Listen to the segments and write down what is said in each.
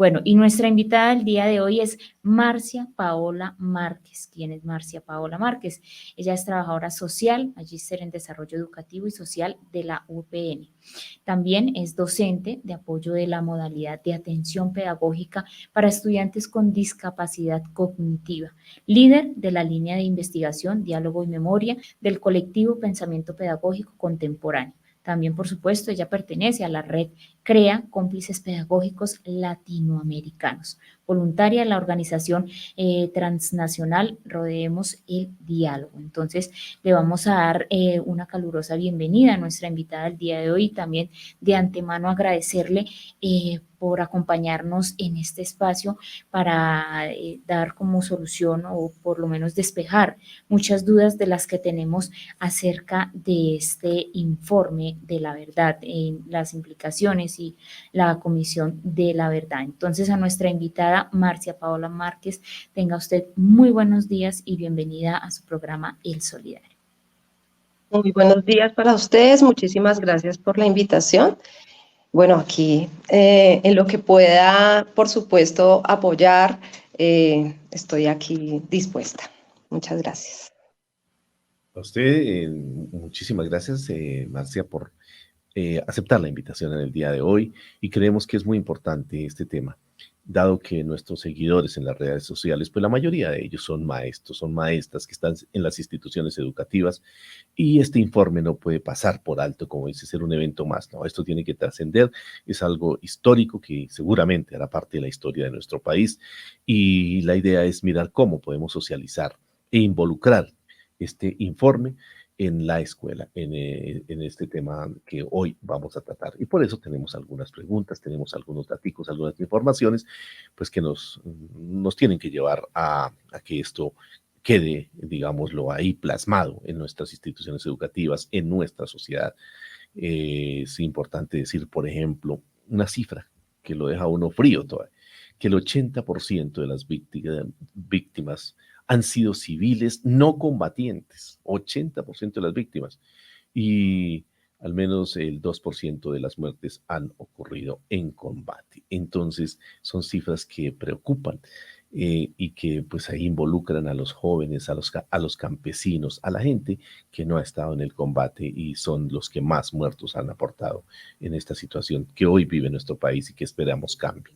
Bueno, y nuestra invitada del día de hoy es Marcia Paola Márquez. ¿Quién es Marcia Paola Márquez? Ella es trabajadora social, magíster en desarrollo educativo y social de la UPN. También es docente de apoyo de la modalidad de atención pedagógica para estudiantes con discapacidad cognitiva, líder de la línea de investigación, diálogo y memoria del colectivo Pensamiento Pedagógico Contemporáneo. También, por supuesto, ella pertenece a la red CREA, Cómplices Pedagógicos Latinoamericanos, voluntaria en la organización transnacional Rodeemos el Diálogo. Entonces, le vamos a dar una calurosa bienvenida a nuestra invitada del día de hoy y también de antemano agradecerle por acompañarnos en este espacio para dar como solución o por lo menos despejar muchas dudas de las que tenemos acerca de este informe de la verdad, las implicaciones y la Comisión de la Verdad. Entonces, a nuestra invitada Marcia Paola Márquez, tenga usted muy buenos días y bienvenida a su programa El Solidario. Muy buenos días para ustedes, muchísimas gracias por la invitación. Bueno, aquí en lo que pueda, por supuesto, apoyar, estoy aquí dispuesta. Muchas gracias. A usted, muchísimas gracias, Marcia, por aceptar la invitación en el día de hoy, y creemos que es muy importante este tema, dado que nuestros seguidores en las redes sociales, pues la mayoría de ellos son maestros, son maestras que están en las instituciones educativas, y este informe no puede pasar por alto, como dice, ser un evento más, ¿no? Esto tiene que trascender, es algo histórico que seguramente hará parte de la historia de nuestro país, y la idea es mirar cómo podemos socializar e involucrar este informe en la escuela, en este tema que hoy vamos a tratar. Y por eso tenemos algunas preguntas, tenemos algunos datos, algunas informaciones, pues que nos tienen que llevar a que esto quede, digámoslo, ahí plasmado en nuestras instituciones educativas, en nuestra sociedad. Es importante decir, por ejemplo, una cifra que lo deja uno frío todavía, que el 80% de las víctimas han sido civiles no combatientes, 80% de las víctimas, y al menos el 2% de las muertes han ocurrido en combate. Entonces, son cifras que preocupan y que pues ahí involucran a los jóvenes, a los campesinos, a la gente que no ha estado en el combate, y son los que más muertos han aportado en esta situación que hoy vive nuestro país y que esperamos cambie.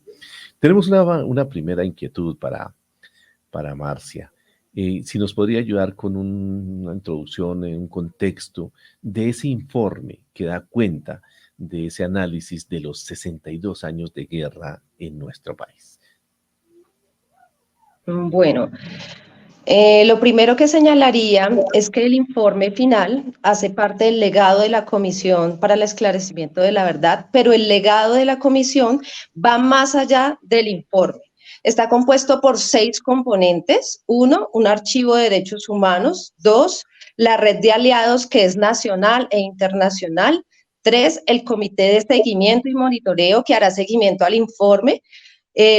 Tenemos una primera inquietud para Marcia. Si nos podría ayudar con una introducción, un contexto de ese informe que da cuenta de ese análisis de los 62 años de guerra en nuestro país. Bueno, lo primero que señalaría es que el informe final hace parte del legado de la Comisión para el Esclarecimiento de la Verdad, pero el legado de la Comisión va más allá del informe. Está compuesto por 6 componentes. 1, un archivo de derechos humanos. 2, la red de aliados, que es nacional e internacional. 3, el comité de seguimiento y monitoreo, que hará seguimiento al informe.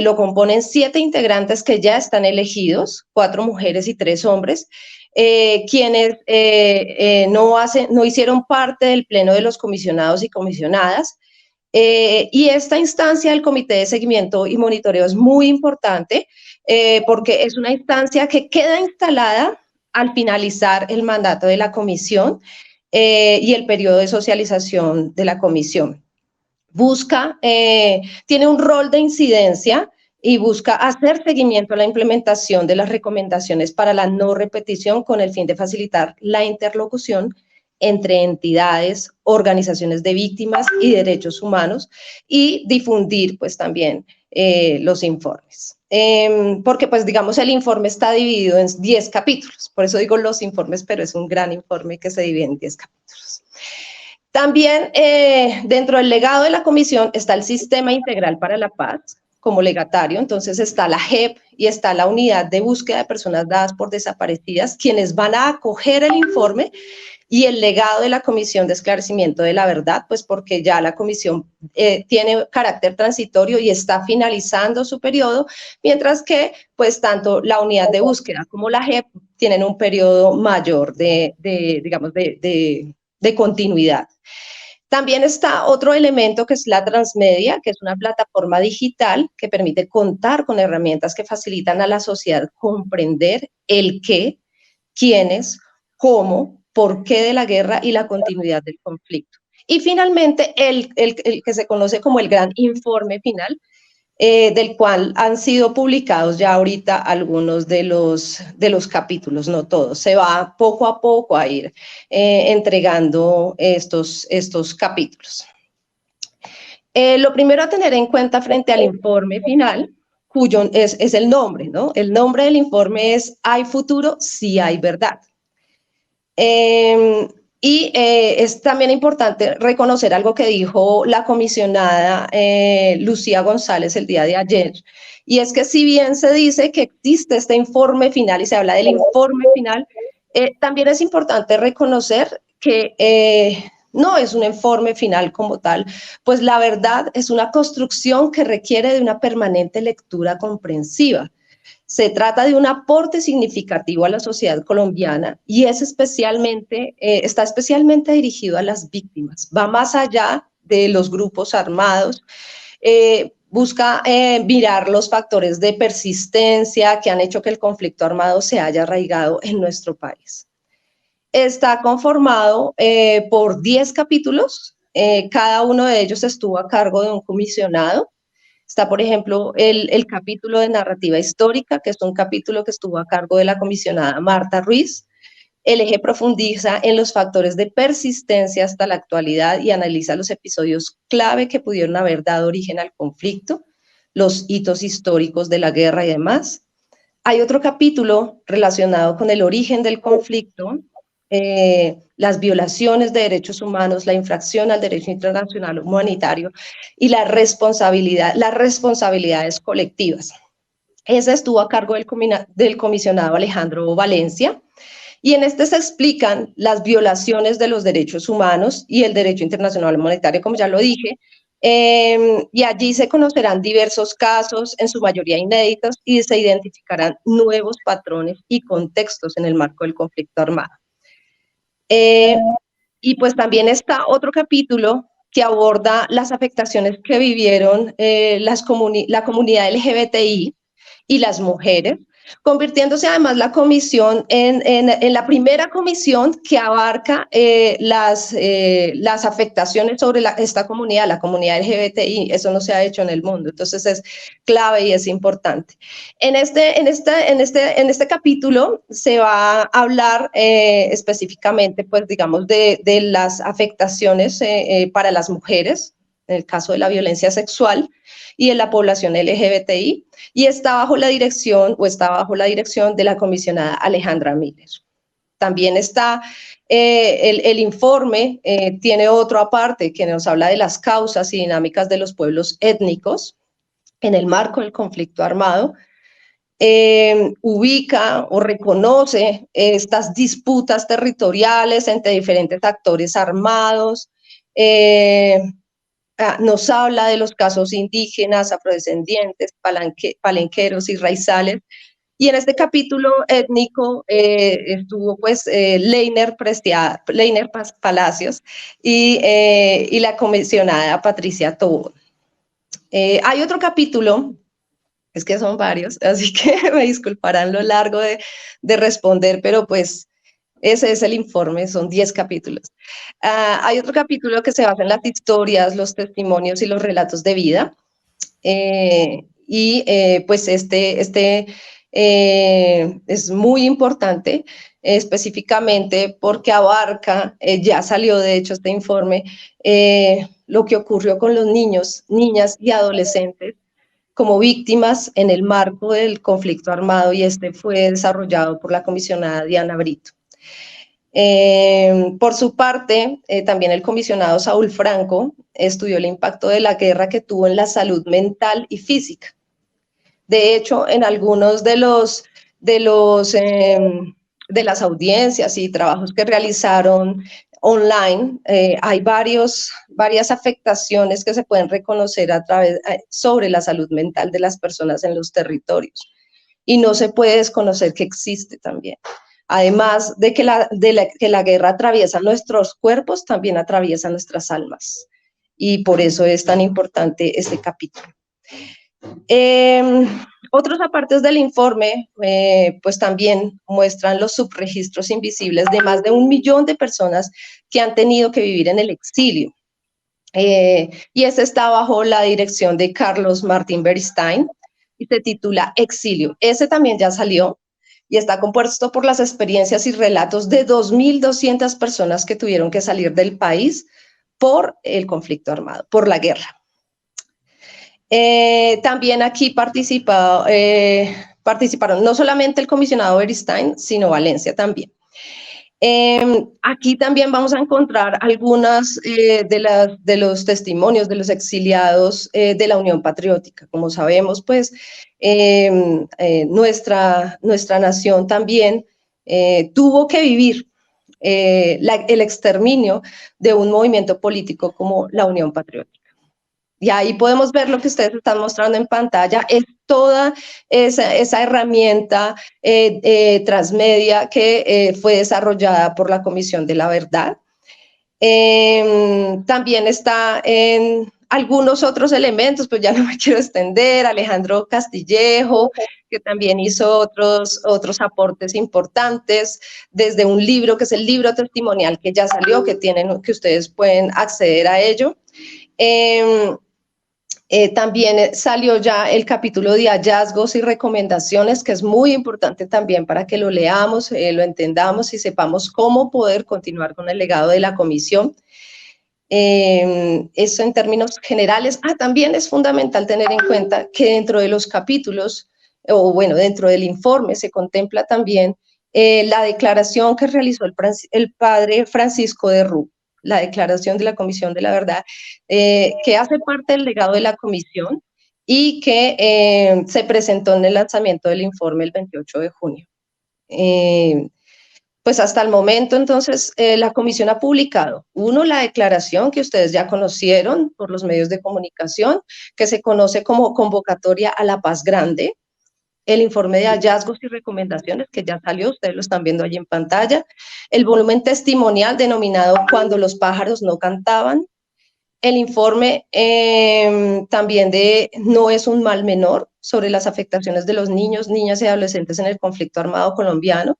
Lo componen 7 integrantes que ya están elegidos, 4 mujeres y 3 hombres, quienes no hicieron parte del pleno de los comisionados y comisionadas. Y esta instancia del Comité de Seguimiento y Monitoreo es muy importante porque es una instancia que queda instalada al finalizar el mandato de la comisión y el periodo de socialización de la comisión. Tiene un rol de incidencia y busca hacer seguimiento a la implementación de las recomendaciones para la no repetición con el fin de facilitar la interlocución entre entidades, organizaciones de víctimas y derechos humanos, y difundir pues también los informes. Porque pues digamos el informe está dividido en 10 capítulos, por eso digo los informes, pero es un gran informe que se divide en 10 capítulos. También dentro del legado de la comisión está el Sistema Integral para la Paz como legatario, entonces está la JEP y está la Unidad de Búsqueda de Personas Dadas por Desaparecidas, quienes van a acoger el informe y el legado de la Comisión de Esclarecimiento de la Verdad, pues porque ya la comisión tiene carácter transitorio y está finalizando su periodo, mientras que pues tanto la Unidad de Búsqueda como la JEP tienen un periodo mayor de continuidad. También está otro elemento que es la transmedia, que es una plataforma digital que permite contar con herramientas que facilitan a la sociedad comprender el qué, quiénes, cómo, por qué de la guerra y la continuidad del conflicto. Y finalmente, el que se conoce como el gran informe final, del cual han sido publicados ya ahorita algunos de los capítulos, no todos. Se va poco a poco a ir entregando estos capítulos. Lo primero a tener en cuenta frente al informe final, cuyo es el nombre, ¿no? El nombre del informe es ¿Hay futuro? Sí hay verdad. Es también importante reconocer algo que dijo la comisionada Lucía González el día de ayer, y es que si bien se dice que existe este informe final y se habla del informe final, también es importante reconocer que no es un informe final como tal, pues la verdad es una construcción que requiere de una permanente lectura comprensiva. Se trata de un aporte significativo a la sociedad colombiana y es está especialmente dirigido a las víctimas. Va más allá de los grupos armados, busca mirar los factores de persistencia que han hecho que el conflicto armado se haya arraigado en nuestro país. Está conformado por 10 capítulos, cada uno de ellos estuvo a cargo de un comisionado. Está, por ejemplo, el capítulo de narrativa histórica, que es un capítulo que estuvo a cargo de la comisionada Marta Ruiz. El eje profundiza en los factores de persistencia hasta la actualidad y analiza los episodios clave que pudieron haber dado origen al conflicto, los hitos históricos de la guerra y demás. Hay otro capítulo relacionado con el origen del conflicto, las violaciones de derechos humanos, la infracción al derecho internacional humanitario y las responsabilidades colectivas. Ese estuvo a cargo del comisionado Alejandro Valencia, y en este se explican las violaciones de los derechos humanos y el derecho internacional humanitario, como ya lo dije, y allí se conocerán diversos casos, en su mayoría inéditos, y se identificarán nuevos patrones y contextos en el marco del conflicto armado. Y pues también está otro capítulo que aborda las afectaciones que vivieron la comunidad LGBTI y las mujeres, convirtiéndose además la comisión en la primera comisión que abarca las afectaciones sobre esta comunidad, la comunidad LGBTI. Eso no se ha hecho en el mundo, entonces es clave y es importante. En este capítulo se va a hablar específicamente, pues digamos, de las afectaciones para las mujeres, en el caso de la violencia sexual, y en la población LGBTI, y está bajo la dirección de la comisionada Alejandra Miller. También está el informe, tiene otro aparte que nos habla de las causas y dinámicas de los pueblos étnicos en el marco del conflicto armado. Ubica o reconoce estas disputas territoriales entre diferentes actores armados, nos habla de los casos indígenas, afrodescendientes, palenqueros y raizales. Y en este capítulo étnico estuvo pues Leiner Palacios y la comisionada Patricia Tobón. Hay otro capítulo, es que son varios, así que me disculparán lo largo de responder, pero pues ese es el informe, son 10 capítulos. Hay otro capítulo que se basa en las historias, los testimonios y los relatos de vida. Pues es muy importante, específicamente porque abarca, ya salió de hecho este informe, lo que ocurrió con los niños, niñas y adolescentes como víctimas en el marco del conflicto armado, y este fue desarrollado por la comisionada Diana Brito. Por su parte, también el comisionado Saúl Franco estudió el impacto de la guerra que tuvo en la salud mental y física. De hecho, en algunos de las audiencias y trabajos que realizaron online, hay varias afectaciones que se pueden reconocer sobre la salud mental de las personas en los territorios, y no se puede desconocer que existe también. Además de que que la guerra atraviesa nuestros cuerpos, también atraviesa nuestras almas. Y por eso es tan importante este capítulo. Otros apartes del informe, pues también muestran los subregistros invisibles de más de 1 millón de personas que han tenido que vivir en el exilio. Y este está bajo la dirección de Carlos Martín Beristain y se titula Exilio. Ese también ya salió y está compuesto por las experiencias y relatos de 2.200 personas que tuvieron que salir del país por el conflicto armado, por la guerra. También aquí participaron no solamente el comisionado Beristain, sino Valencia también. Aquí también vamos a encontrar algunas de los testimonios de los exiliados de la Unión Patriótica. Como sabemos, pues nuestra nación también tuvo que vivir el exterminio de un movimiento político como la Unión Patriótica. Y ahí podemos ver lo que ustedes están mostrando en pantalla, es toda esa herramienta transmedia que fue desarrollada por la Comisión de la Verdad. También está en algunos otros elementos, pues ya no me quiero extender, Alejandro Castillejo, que también hizo otros aportes importantes, desde un libro que es el libro testimonial que ya salió, que ustedes pueden acceder a ello. También salió ya el capítulo de hallazgos y recomendaciones, que es muy importante también para que lo leamos, lo entendamos y sepamos cómo poder continuar con el legado de la comisión. Eso en términos generales. También es fundamental tener en cuenta que dentro de los capítulos, o bueno, dentro del informe se contempla también la declaración que realizó el padre Francisco de Rú, la declaración de la Comisión de la Verdad, que hace parte del legado de la comisión y que se presentó en el lanzamiento del informe el 28 de junio. Pues hasta el momento, entonces, la comisión ha publicado, la declaración que ustedes ya conocieron por los medios de comunicación, que se conoce como Convocatoria a la Paz Grande, el informe de hallazgos y recomendaciones, que ya salió, ustedes lo están viendo allí en pantalla, el volumen testimonial denominado Cuando los pájaros no cantaban, el informe también de No es un mal menor, sobre las afectaciones de los niños, niñas y adolescentes en el conflicto armado colombiano,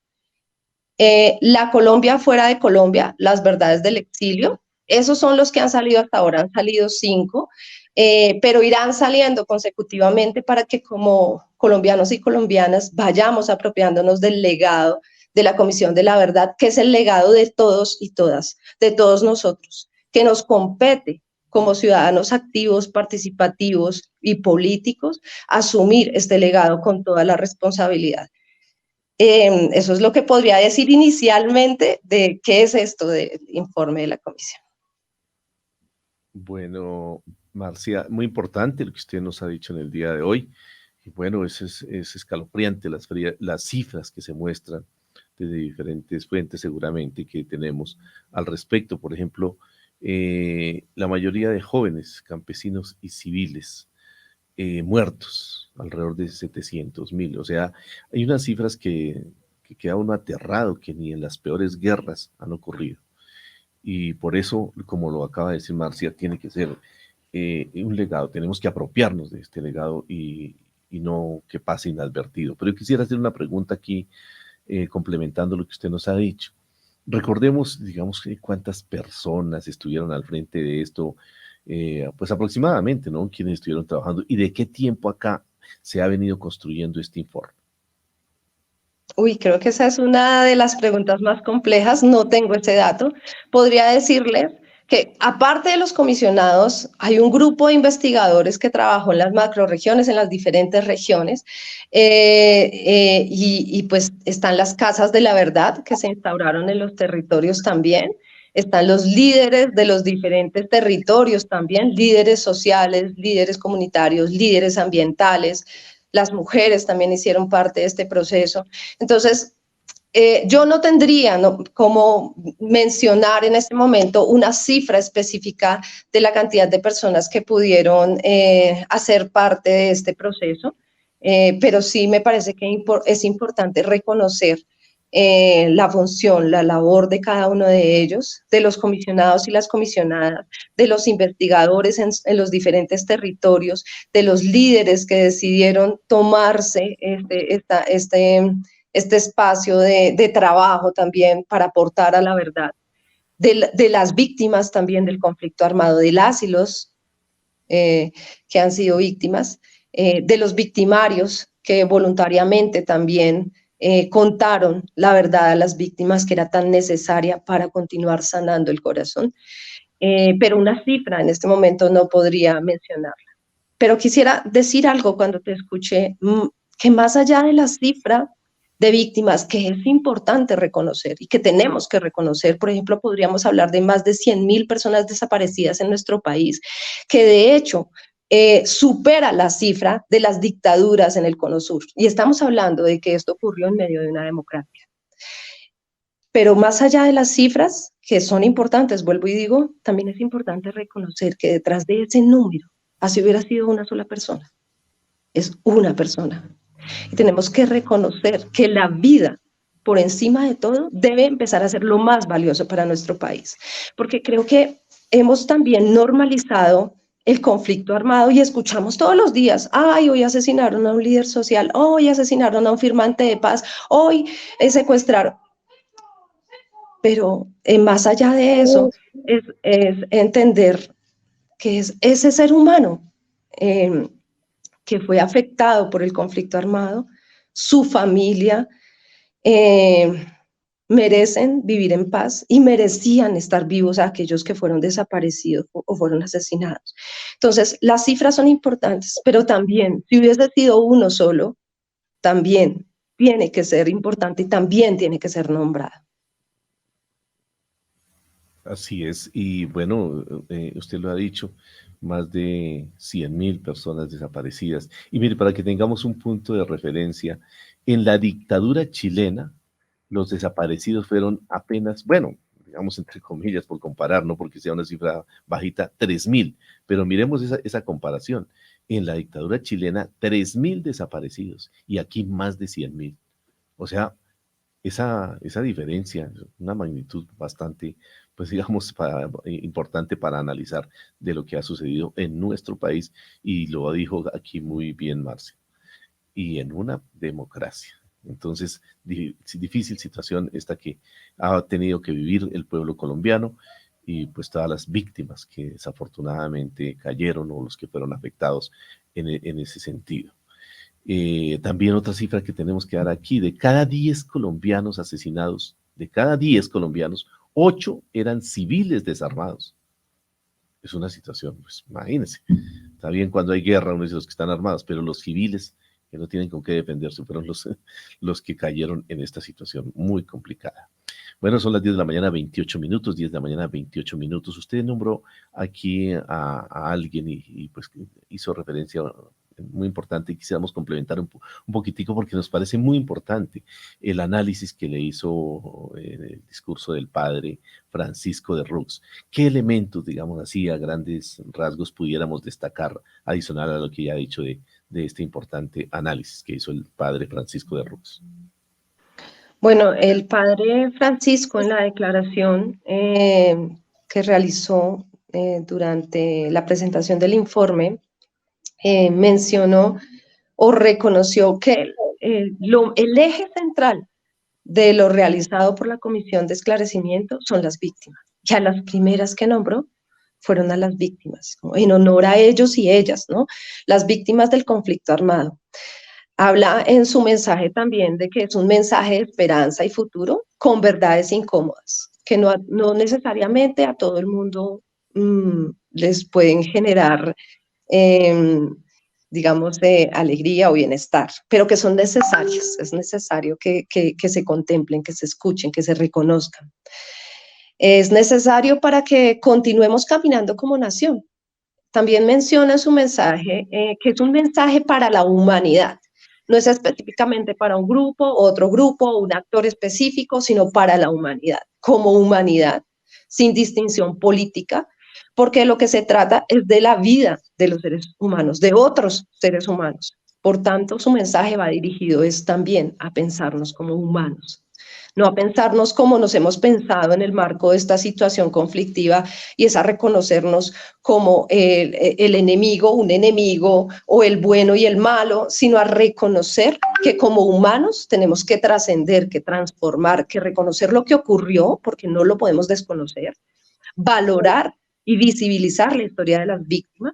La Colombia fuera de Colombia, las verdades del exilio. Esos son los que han salido hasta ahora, han salido 5, pero irán saliendo consecutivamente para que como colombianos y colombianas vayamos apropiándonos del legado de la Comisión de la Verdad, que es el legado de todos y todas, de todos nosotros, que nos compete como ciudadanos activos, participativos y políticos, asumir este legado con toda la responsabilidad. Eso es lo que podría decir inicialmente de qué es esto del informe de la comisión. Bueno, Marcia, muy importante lo que usted nos ha dicho en el día de hoy. Y bueno, es escalofriante las cifras que se muestran desde diferentes fuentes seguramente que tenemos al respecto. Por ejemplo, la mayoría de jóvenes, campesinos y civiles muertos, alrededor de 700.000. O sea, hay unas cifras que queda uno aterrado, que ni en las peores guerras han ocurrido. Y por eso, como lo acaba de decir Marcia, tiene que ser un legado. Tenemos que apropiarnos de este legado y no que pase inadvertido. Pero yo quisiera hacer una pregunta aquí, complementando lo que usted nos ha dicho. Recordemos, digamos, cuántas personas estuvieron al frente de esto, pues aproximadamente, ¿no? Quienes estuvieron trabajando y de qué tiempo acá se ha venido construyendo este informe. Creo que esa es una de las preguntas más complejas, no tengo ese dato. Podría decirles que aparte de los comisionados, hay un grupo de investigadores que trabajó en las macrorregiones, en las diferentes regiones, y pues están las casas de la verdad que se instauraron en los territorios también, están los líderes de los diferentes territorios también, líderes sociales, líderes comunitarios, líderes ambientales, las mujeres también hicieron parte de este proceso. Entonces, yo no tendría como mencionar en este momento una cifra específica de la cantidad de personas que pudieron hacer parte de este proceso, pero sí me parece que es importante reconocer la función, la labor de cada uno de ellos, de los comisionados y las comisionadas, de los investigadores en los diferentes territorios, de los líderes que decidieron tomarse este espacio de trabajo también para aportar a la verdad, de las víctimas también del conflicto armado, de las y los que han sido víctimas, de los victimarios que voluntariamente también contaron la verdad a las víctimas, que era tan necesaria para continuar sanando el corazón. Pero una cifra en este momento no podría mencionarla. Pero quisiera decir algo cuando te escuché, que más allá de la cifra de víctimas, que es importante reconocer y que tenemos que reconocer, por ejemplo, podríamos hablar de más de 100.000 personas desaparecidas en nuestro país, que de hecho supera la cifra de las dictaduras en el Cono Sur. Y estamos hablando de que esto ocurrió en medio de una democracia. Pero más allá de las cifras, que son importantes, vuelvo y digo, también es importante reconocer que detrás de ese número, así hubiera sido una sola persona, es una persona. Y tenemos que reconocer que la vida, por encima de todo, debe empezar a ser lo más valioso para nuestro país. Porque creo que hemos también normalizado el conflicto armado y escuchamos todos los días, ay, hoy asesinaron a un líder social, hoy asesinaron a un firmante de paz, hoy secuestraron. Pero más allá de eso, es entender que es ese ser humano que fue afectado por el conflicto armado, su familia, merecen vivir en paz y merecían estar vivos a aquellos que fueron desaparecidos o fueron asesinados. Entonces, las cifras son importantes, pero también, si hubiese sido uno solo, también tiene que ser importante y también tiene que ser nombrado. Así es, y bueno, usted lo ha dicho, más de 100.000 personas desaparecidas. Y mire, para que tengamos un punto de referencia, en la dictadura chilena, los desaparecidos fueron apenas, bueno, digamos entre comillas por comparar, no porque sea una cifra bajita, 3.000, pero miremos esa comparación. En la dictadura chilena, 3.000 desaparecidos y aquí más de 100.000. O sea, esa diferencia, una magnitud bastante, pues digamos, importante para analizar de lo que ha sucedido en nuestro país, y lo dijo aquí muy bien Marcia, y en una democracia. Entonces, difícil situación esta que ha tenido que vivir el pueblo colombiano y pues todas las víctimas que desafortunadamente cayeron o los que fueron afectados en ese sentido. También otra cifra que tenemos que dar aquí, de cada 10 colombianos asesinados, de cada 10 colombianos, 8 eran civiles desarmados. Es una situación, pues imagínense, está bien cuando hay guerra, uno dice los que están armados, pero los civiles que no tienen con qué defenderse fueron los que cayeron en esta situación muy complicada. Bueno, son las 10 de la mañana, 28 minutos, 10 de la mañana, 28 minutos. Usted nombró aquí a alguien y pues hizo referencia muy importante y quisiéramos complementar un poquitico porque nos parece muy importante el análisis que le hizo el discurso del padre Francisco de Rux. ¿Qué elementos, digamos así, a grandes rasgos pudiéramos destacar adicional a lo que ya ha dicho de este importante análisis que hizo el padre Francisco de Rux? Bueno, el padre Francisco en la declaración que realizó durante la presentación del informe mencionó o reconoció que el eje central de lo realizado por la Comisión de Esclarecimiento son las víctimas. Y a las primeras que nombró fueron a las víctimas, en honor a ellos y ellas, ¿no? Las víctimas del conflicto armado. Habla en su mensaje también de que es un mensaje de esperanza y futuro con verdades incómodas, que no necesariamente a todo el mundo les pueden generar, digamos, alegría o bienestar, pero que son necesarias. Es necesario que se contemplen, que se escuchen, que se reconozcan. Es necesario para que continuemos caminando como nación. También menciona en su mensaje que es un mensaje para la humanidad. No es específicamente para un grupo, otro grupo, un actor específico, sino para la humanidad, como humanidad, sin distinción política, porque lo que se trata es de la vida de los seres humanos, de otros seres humanos. Por tanto, su mensaje va dirigido también a pensarnos como humanos. no a pensarnos como nos hemos pensado en el marco de esta situación conflictiva, y es a reconocernos como el enemigo, un enemigo, o el bueno y el malo, sino a reconocer que como humanos tenemos que trascender, que transformar, que reconocer lo que ocurrió, porque no lo podemos desconocer, valorar y visibilizar la historia de las víctimas.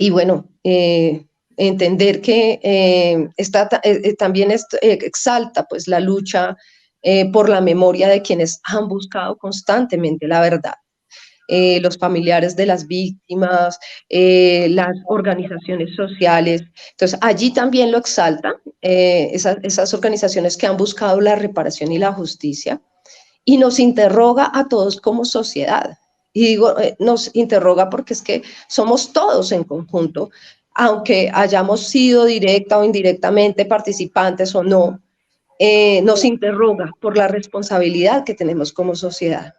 Y bueno, entender que también exalta pues, la lucha por la memoria de quienes han buscado constantemente la verdad. Los familiares de las víctimas, las organizaciones sociales. Entonces, allí también lo exalta, esas organizaciones que han buscado la reparación y la justicia, y nos interroga a todos como sociedad. Y digo, nos interroga porque es que somos todos en conjunto, aunque hayamos sido directa o indirectamente participantes o no, nos interroga por la responsabilidad que tenemos como sociedad.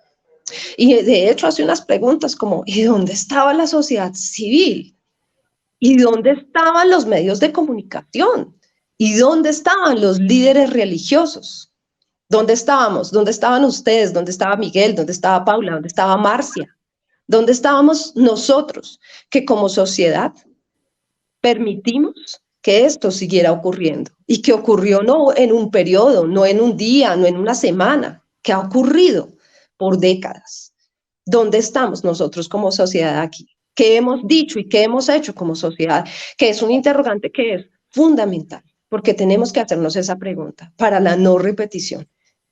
Y de hecho hace unas preguntas como, ¿y dónde estaba la sociedad civil? ¿Y dónde estaban los medios de comunicación? ¿Y dónde estaban los líderes religiosos? ¿Dónde estábamos? ¿Dónde estaban ustedes? ¿Dónde estaba Miguel? ¿Dónde estaba Paula? ¿Dónde estaba Marcia? ¿Dónde estábamos nosotros que como sociedad permitimos que esto siguiera ocurriendo? Y que ocurrió no en un periodo, no en un día, no en una semana, que ha ocurrido por décadas. ¿Dónde estamos nosotros como sociedad aquí? ¿Qué hemos dicho y qué hemos hecho como sociedad? Que es un interrogante que es fundamental, porque tenemos que hacernos esa pregunta para la no repetición.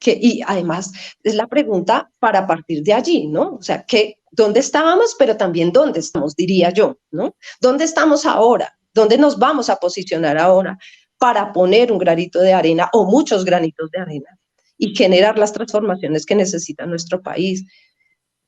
Y además es la pregunta para partir de allí, ¿no? O sea, ¿dónde estábamos, pero también dónde estamos, diría yo, ¿no? ¿Dónde estamos ahora? ¿Dónde nos vamos a posicionar ahora para poner un granito de arena o muchos granitos de arena y generar las transformaciones que necesita nuestro país?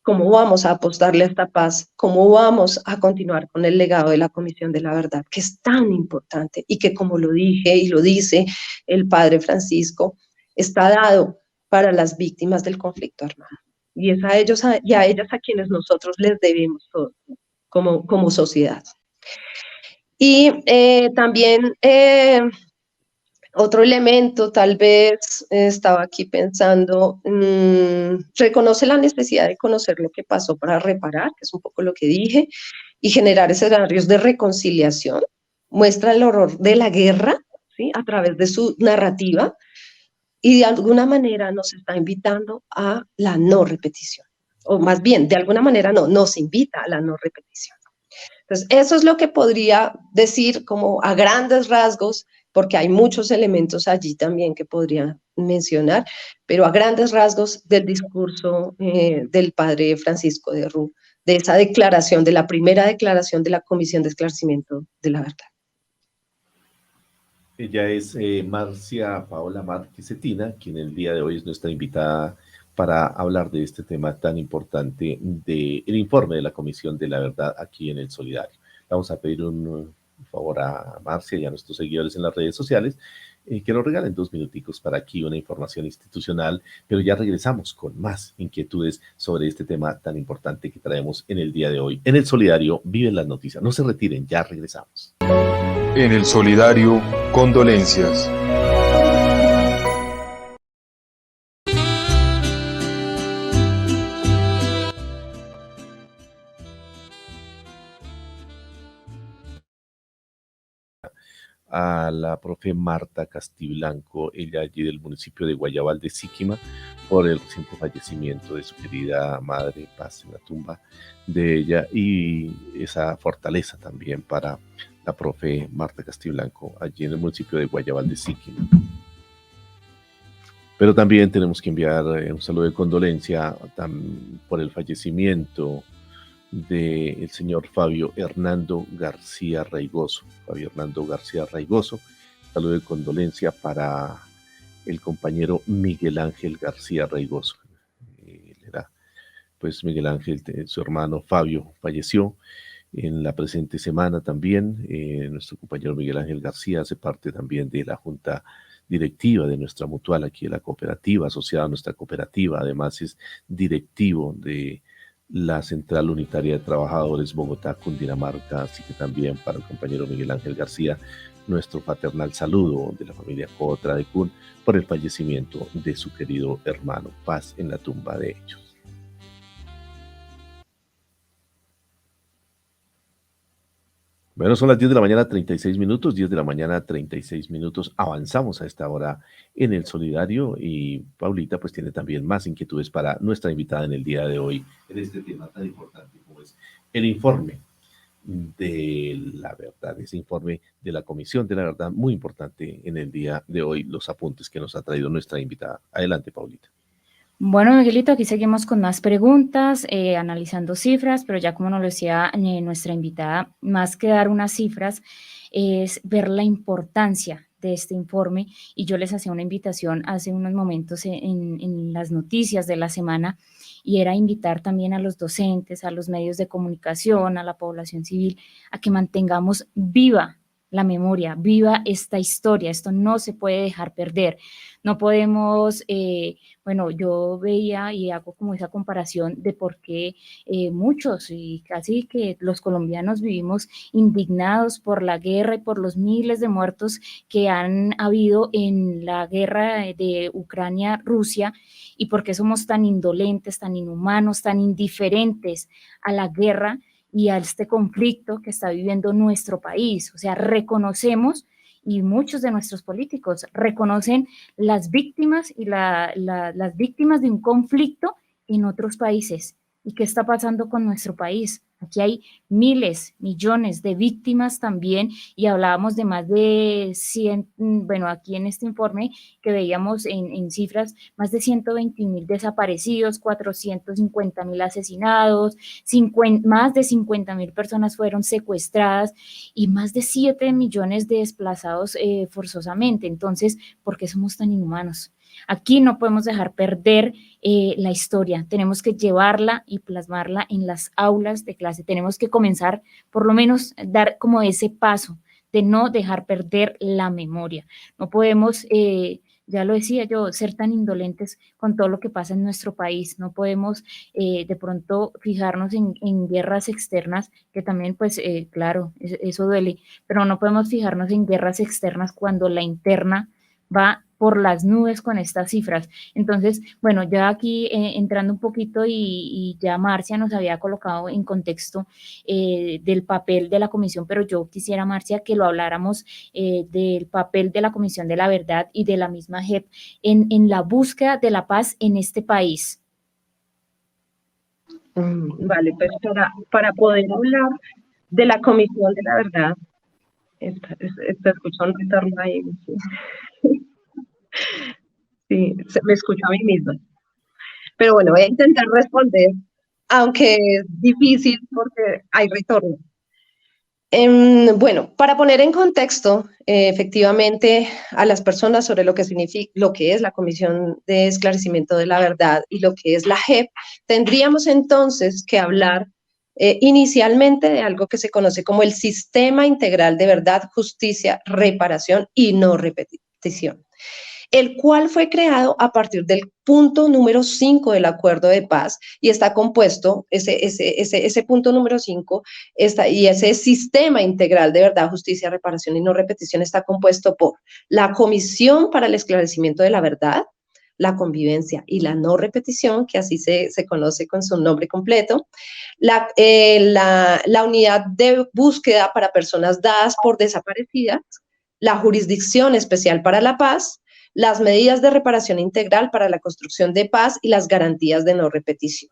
¿Cómo vamos a apostarle a esta paz? ¿Cómo vamos a continuar con el legado de la Comisión de la Verdad, que es tan importante y que, como lo dije y lo dice el padre Francisco, está dado para las víctimas del conflicto armado? Y es a ellos y a ellas a quienes nosotros les debemos todo, como sociedad. Y también otro elemento, tal vez, estaba aquí pensando, reconoce la necesidad de conocer lo que pasó para reparar, que es un poco lo que dije, y generar escenarios de reconciliación. Muestra el horror de la guerra, ¿sí?, a través de su narrativa, y de alguna manera nos está invitando a la no repetición. O más bien, de alguna manera no, nos invita a la no repetición. Entonces, eso es lo que podría decir como a grandes rasgos, porque hay muchos elementos allí también que podría mencionar, pero a grandes rasgos del discurso del padre Francisco de Rú, de esa declaración, de la primera declaración de la Comisión de Esclarecimiento de la Verdad. Ella es Marcia Paola Márquez Cetina, quien el día de hoy es nuestra invitada para hablar de este tema tan importante del informe de la Comisión de la Verdad aquí en El Solidario. Vamos a pedir un favor a Marcia y a nuestros seguidores en las redes sociales que nos regalen 2 minuticos para aquí una información institucional, pero ya regresamos con más inquietudes sobre este tema tan importante que traemos en el día de hoy. En El Solidario viven las noticias. No se retiren, ya regresamos. En El Solidario, condolencias. A la profe Marta Castiblanco, ella allí del municipio de Guayabal de Síquima, por el reciente fallecimiento de su querida madre, paz en la tumba de ella, y esa fortaleza también para la profe Marta Castiblanco, allí en el municipio de Guayabal de Síquima. Pero también tenemos que enviar un saludo de condolencia por el fallecimiento del señor Fabio Hernando García Raigoso. Fabio Hernando García Raigoso, saludo de condolencia para el compañero Miguel Ángel García Raigoso. Pues Miguel Ángel, su hermano Fabio, falleció en la presente semana también. Nuestro compañero Miguel Ángel García hace parte también de la junta directiva de nuestra mutual aquí de la cooperativa, asociada a nuestra cooperativa. Además es directivo de la Central Unitaria de Trabajadores Bogotá, Cundinamarca, así que también para el compañero Miguel Ángel García, nuestro fraternal saludo de la familia Cotra de Cun por el fallecimiento de su querido hermano. Paz en la tumba de ellos. Bueno, son las 10 de la mañana, 36 minutos, 10 de la mañana, 36 minutos. Avanzamos a esta hora en el Solidario y Paulita pues tiene también más inquietudes para nuestra invitada en el día de hoy en este tema tan importante como es el informe de la verdad, ese informe de la Comisión de la Verdad, muy importante en el día de hoy, los apuntes que nos ha traído nuestra invitada. Adelante, Paulita. Bueno, Miguelito, aquí seguimos con más preguntas, analizando cifras, pero ya como nos lo decía nuestra invitada, más que dar unas cifras, es ver la importancia de este informe, y yo les hacía una invitación hace unos momentos en las noticias de la semana, y era invitar también a los docentes, a los medios de comunicación, a la población civil, a que mantengamos viva la memoria, viva esta historia. Esto no se puede dejar perder. No podemos, bueno, yo veía y hago como esa comparación de por qué muchos y casi que los colombianos vivimos indignados por la guerra y por los miles de muertos que han habido en la guerra de Ucrania-Rusia, y por qué somos tan indolentes, tan inhumanos, tan indiferentes a la guerra y a este conflicto que está viviendo nuestro país. O sea, reconocemos, y muchos de nuestros políticos reconocen las víctimas y las víctimas de un conflicto en otros países. ¿Y qué está pasando con nuestro país? Aquí hay miles, millones de víctimas también, y hablábamos de más de 100, bueno, aquí en este informe que veíamos en cifras, más de 120.000 desaparecidos, 450.000 asesinados, más de 50.000 personas fueron secuestradas y más de 7 millones de desplazados forzosamente. Entonces, ¿por qué somos tan inhumanos? Aquí no podemos dejar perder la historia, tenemos que llevarla y plasmarla en las aulas de clase, tenemos que comenzar por lo menos dar como ese paso de no dejar perder la memoria. No podemos, ya lo decía yo, ser tan indolentes con todo lo que pasa en nuestro país. No podemos de pronto fijarnos en guerras externas, que también pues claro, eso duele, pero no podemos fijarnos en guerras externas cuando la interna va por las nubes con estas cifras. Entonces, bueno, ya aquí entrando un poquito y ya Marcia nos había colocado en contexto del papel de la comisión, pero yo quisiera, Marcia, que lo habláramos del papel de la Comisión de la Verdad y de la misma JEP en la búsqueda de la paz en este país. Vale, pues para poder hablar de la Comisión de la Verdad, escucho un retorno ahí. Sí, me escucho a mí misma. Pero bueno, voy a intentar responder, aunque es difícil porque hay retorno. Bueno, para poner en contexto, efectivamente, a las personas sobre lo que significa, lo que es la Comisión de Esclarecimiento de la Verdad y lo que es la JEP, tendríamos entonces que hablar inicialmente de algo que se conoce como el Sistema Integral de Verdad, Justicia, Reparación y No Repetición, el cual fue creado a partir del punto número 5 del Acuerdo de Paz, y está compuesto, ese punto número 5, y ese Sistema Integral de Verdad, Justicia, Reparación y No Repetición está compuesto por la Comisión para el Esclarecimiento de la Verdad, la Convivencia y la No Repetición, que así se conoce con su nombre completo, la Unidad de Búsqueda para Personas Dadas por Desaparecidas, la Jurisdicción Especial para la Paz, las medidas de reparación integral para la construcción de paz y las garantías de no repetición.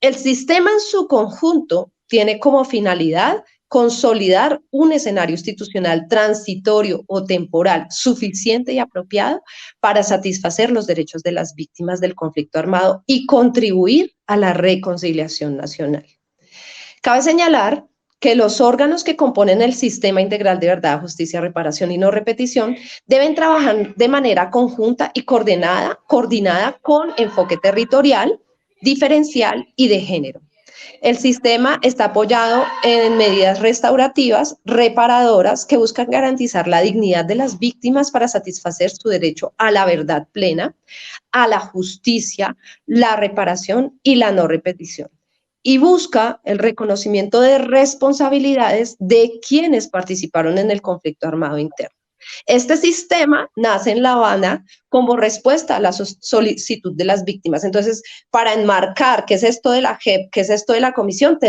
El sistema en su conjunto tiene como finalidad consolidar un escenario institucional transitorio o temporal suficiente y apropiado para satisfacer los derechos de las víctimas del conflicto armado y contribuir a la reconciliación nacional. Cabe señalar que los órganos que componen el Sistema Integral de Verdad, Justicia, Reparación y No Repetición deben trabajar de manera conjunta y coordinada con enfoque territorial, diferencial y de género. El sistema está apoyado en medidas restaurativas, reparadoras, que buscan garantizar la dignidad de las víctimas para satisfacer su derecho a la verdad plena, a la justicia, la reparación y la no repetición. y busca el reconocimiento de responsabilidades de quienes participaron en el conflicto armado interno. Este sistema nace en La Habana como respuesta a la solicitud de las víctimas. Entonces, para enmarcar qué es esto de la JEP, qué es esto de la comisión,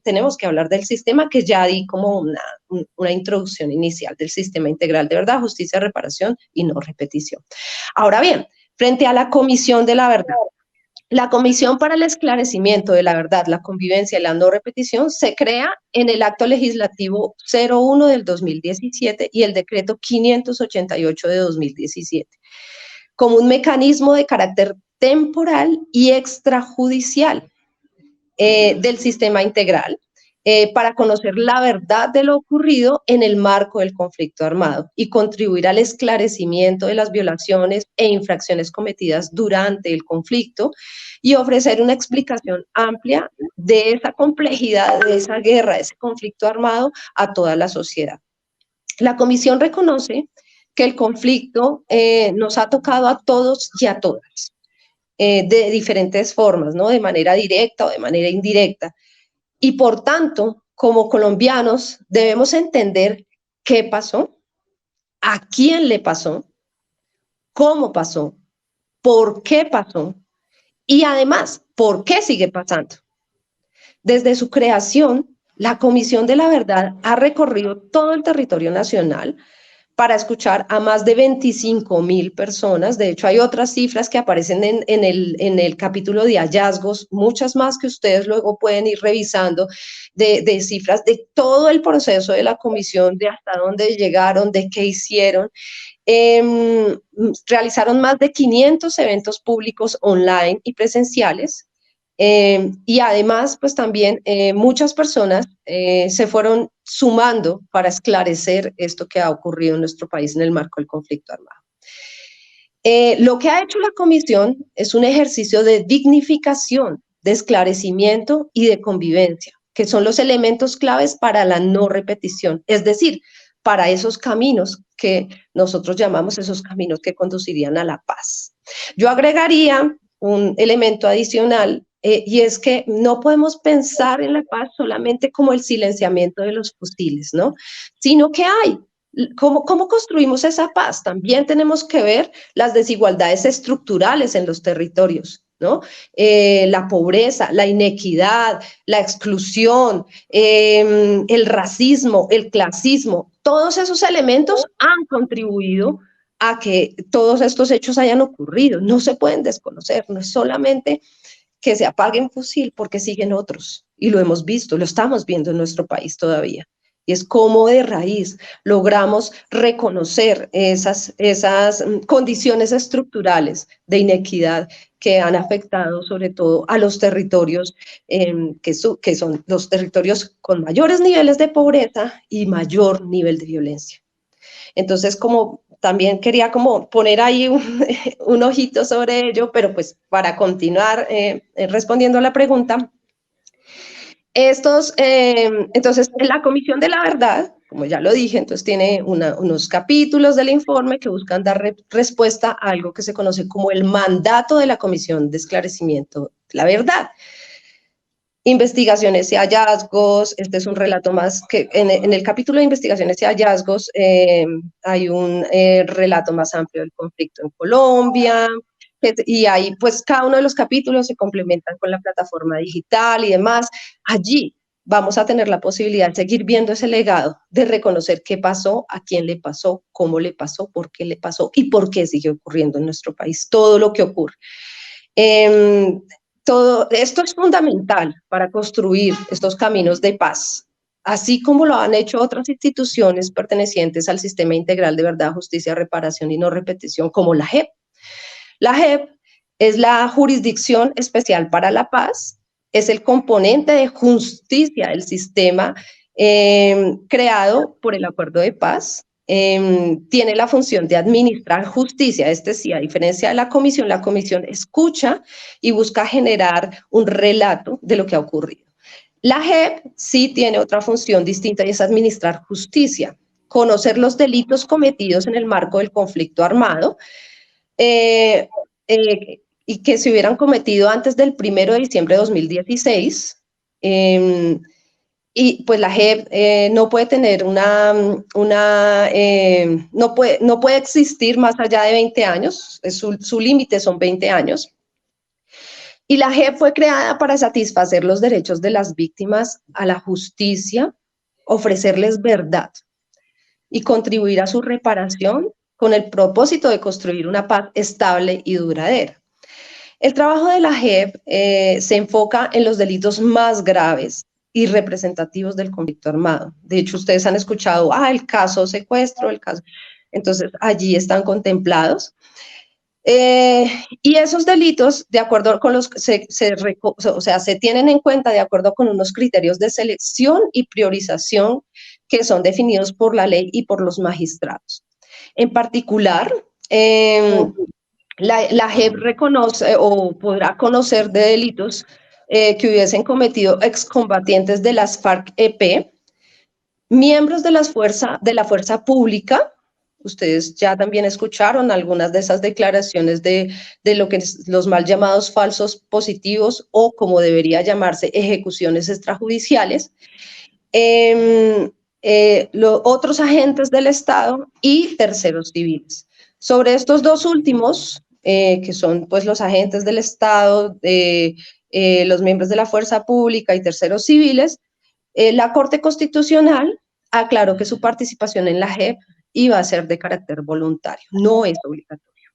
tenemos que hablar del sistema, que ya di como una introducción inicial del sistema integral de verdad, justicia, reparación y no repetición. Ahora bien, frente a la comisión de la verdad, la Comisión para el Esclarecimiento de la Verdad, la Convivencia y la No Repetición se crea en el Acto Legislativo 01 del 2017 y el Decreto 588 de 2017, como un mecanismo de carácter temporal y extrajudicial del sistema integral, para conocer la verdad de lo ocurrido en el marco del conflicto armado y contribuir al esclarecimiento de las violaciones e infracciones cometidas durante el conflicto y ofrecer una explicación amplia de esa complejidad, de esa guerra, de ese conflicto armado a toda la sociedad. La Comisión reconoce que el conflicto nos ha tocado a todos y a todas, de diferentes formas, ¿no? De manera directa o de manera indirecta. Y por tanto, como colombianos, debemos entender qué pasó, a quién le pasó, cómo pasó, por qué pasó y además, por qué sigue pasando. Desde su creación, la Comisión de la Verdad ha recorrido todo el territorio nacional para escuchar a más de 25.000 personas. De hecho, hay otras cifras que aparecen en el capítulo de hallazgos, muchas más que ustedes luego pueden ir revisando, de cifras de todo el proceso de la comisión, de hasta dónde llegaron, de qué hicieron. Realizaron más de 500 eventos públicos online y presenciales. Y además, pues también muchas personas se fueron sumando para esclarecer esto que ha ocurrido en nuestro país en el marco del conflicto armado. Lo que ha hecho la comisión es un ejercicio de dignificación, de esclarecimiento y de convivencia, que son los elementos claves para la no repetición, es decir, para esos caminos que nosotros llamamos esos caminos que conducirían a la paz. Yo agregaría un elemento adicional, y es que no podemos pensar en la paz solamente como el silenciamiento de los fusiles, ¿no? Sino que hay, ¿cómo construimos esa paz? También tenemos que ver las desigualdades estructurales en los territorios, ¿no? La pobreza, la inequidad, la exclusión, el racismo, el clasismo, todos esos elementos han contribuido a que todos estos hechos hayan ocurrido. No se pueden desconocer, no es solamente que se apague un fusil porque siguen otros, y lo hemos visto, lo estamos viendo en nuestro país todavía. Y es cómo de raíz logramos reconocer esas condiciones estructurales de inequidad que han afectado sobre todo a los territorios que son los territorios con mayores niveles de pobreza y mayor nivel de violencia. Entonces, como también quería como poner ahí un ojito sobre ello, pero pues para continuar respondiendo a la pregunta, entonces, la Comisión de la Verdad, como ya lo dije, entonces tiene unos capítulos del informe que buscan dar respuesta a algo que se conoce como el mandato de la Comisión de Esclarecimiento de la Verdad. Investigaciones y hallazgos, este es un relato más que en el capítulo de investigaciones y hallazgos hay un relato más amplio del conflicto en Colombia, y ahí pues cada uno de los capítulos se complementan con la plataforma digital y demás. Allí vamos a tener la posibilidad de seguir viendo ese legado, de reconocer qué pasó, a quién le pasó, cómo le pasó, por qué le pasó y por qué sigue ocurriendo en nuestro país, todo lo que ocurre. Todo esto es fundamental para construir estos caminos de paz, así como lo han hecho otras instituciones pertenecientes al Sistema Integral de Verdad, Justicia, Reparación y No Repetición, como la JEP. La JEP es la Jurisdicción Especial para la Paz, es el componente de justicia del sistema creado por el Acuerdo de Paz. Tiene la función de administrar justicia, sí, a diferencia de la comisión escucha y busca generar un relato de lo que ha ocurrido. La JEP sí tiene otra función distinta y es administrar justicia, conocer los delitos cometidos en el marco del conflicto armado y que se hubieran cometido antes del 1 de diciembre de 2016, Y pues la JEP no puede tener no puede existir más allá de 20 años, su límite son 20 años. Y la JEP fue creada para satisfacer los derechos de las víctimas a la justicia, ofrecerles verdad y contribuir a su reparación con el propósito de construir una paz estable y duradera. El trabajo de la JEP se enfoca en los delitos más graves y representativos del conflicto armado. De hecho, ustedes han escuchado, el caso secuestro, el caso... Entonces, allí están contemplados. Y esos delitos, de acuerdo con los se tienen en cuenta de acuerdo con unos criterios de selección y priorización que son definidos por la ley y por los magistrados. En particular, la JEP reconoce o podrá conocer de delitos que hubiesen cometido excombatientes de las FARC-EP, miembros de la fuerza pública. Ustedes ya también escucharon algunas de esas declaraciones de lo que es los mal llamados falsos positivos o como debería llamarse ejecuciones extrajudiciales, otros agentes del Estado y terceros civiles. Sobre estos dos últimos, que son pues los agentes del Estado, los miembros de la fuerza pública y terceros civiles, la Corte Constitucional aclaró que su participación en la JEP iba a ser de carácter voluntario, no es obligatorio.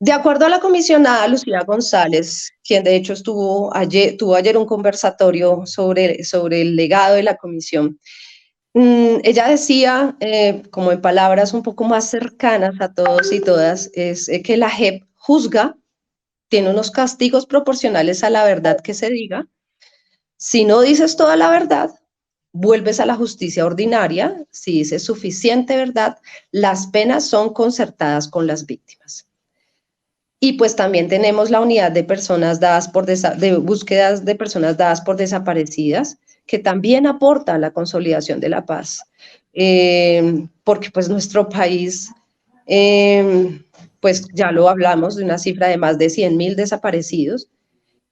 De acuerdo a la comisionada Lucía González, quien de hecho tuvo ayer un conversatorio sobre el legado de la comisión, ella decía, como en palabras un poco más cercanas a todos y todas, es que la JEP juzga, tiene unos castigos proporcionales a la verdad que se diga. Si no dices toda la verdad, vuelves a la justicia ordinaria. Si dices suficiente verdad, las penas son concertadas con las víctimas. Y pues también tenemos la unidad de personas de búsquedas de personas dadas por desaparecidas, que también aporta a la consolidación de la paz. Porque pues nuestro país, pues ya lo hablamos, de una cifra de más de 100.000 desaparecidos.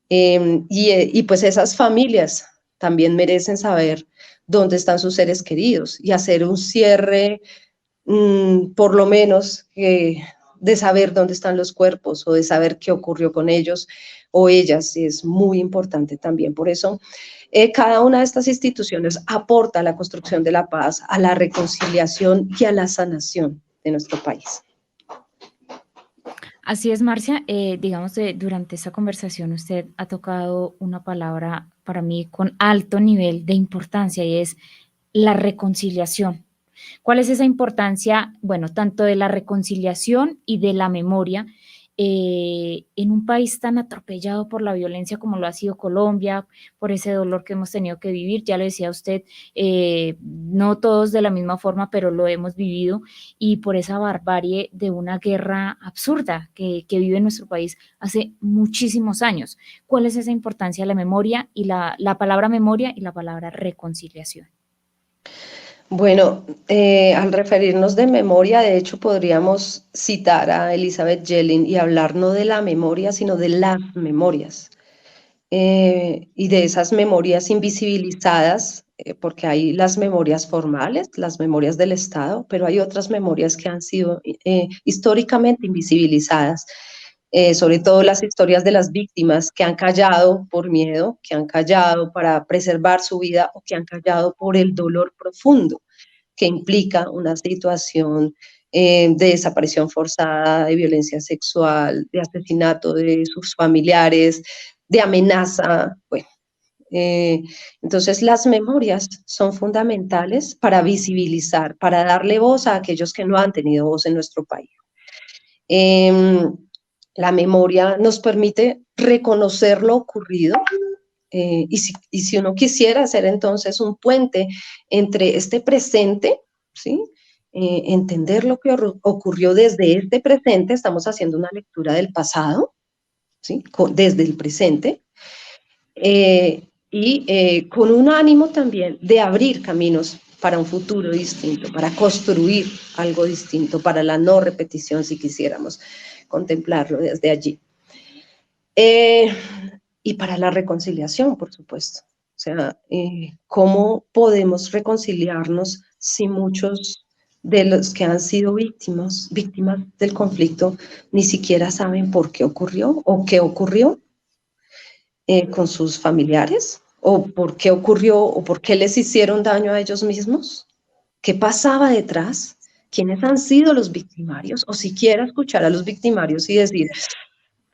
Y pues esas familias también merecen saber dónde están sus seres queridos y hacer un cierre, por lo menos, de saber dónde están los cuerpos o de saber qué ocurrió con ellos o ellas, es muy importante también. Por eso, cada una de estas instituciones aporta a la construcción de la paz, a la reconciliación y a la sanación de nuestro país. Así es, Marcia. Digamos, durante esta conversación usted ha tocado una palabra para mí con alto nivel de importancia y es la reconciliación. ¿Cuál es esa importancia? Bueno, tanto de la reconciliación y de la memoria en un país tan atropellado por la violencia como lo ha sido Colombia, por ese dolor que hemos tenido que vivir. Ya lo decía usted, no todos de la misma forma, pero lo hemos vivido, y por esa barbarie de una guerra absurda que vive en nuestro país hace muchísimos años. ¿Cuál es esa importancia de la memoria y la palabra memoria y la palabra reconciliación? Bueno, al referirnos de memoria, de hecho, podríamos citar a Elizabeth Yellin y hablar no de la memoria, sino de las memorias. Y de esas memorias invisibilizadas, porque hay las memorias formales, las memorias del Estado, pero hay otras memorias que han sido históricamente invisibilizadas, sobre todo las historias de las víctimas que han callado por miedo, que han callado para preservar su vida o que han callado por el dolor profundo que implica una situación de desaparición forzada, de violencia sexual, de asesinato de sus familiares, de amenaza. Bueno, entonces las memorias son fundamentales para visibilizar, para darle voz a aquellos que no han tenido voz en nuestro país. La memoria nos permite reconocer lo ocurrido, y si uno quisiera hacer entonces un puente entre este presente, ¿sí? Entender lo que ocurrió desde este presente, estamos haciendo una lectura del pasado, ¿sí? Desde el presente, y con un ánimo también de abrir caminos para un futuro distinto, para construir algo distinto, para la no repetición, si quisiéramos contemplarlo desde allí. y para la reconciliación, por supuesto. O sea, ¿cómo podemos reconciliarnos si muchos de los que han sido víctimas del conflicto ni siquiera saben por qué ocurrió o qué ocurrió con sus familiares? ¿O por qué ocurrió o por qué les hicieron daño a ellos mismos? ¿Qué pasaba detrás? ¿Quiénes han sido los victimarios? O siquiera escuchar a los victimarios y decir,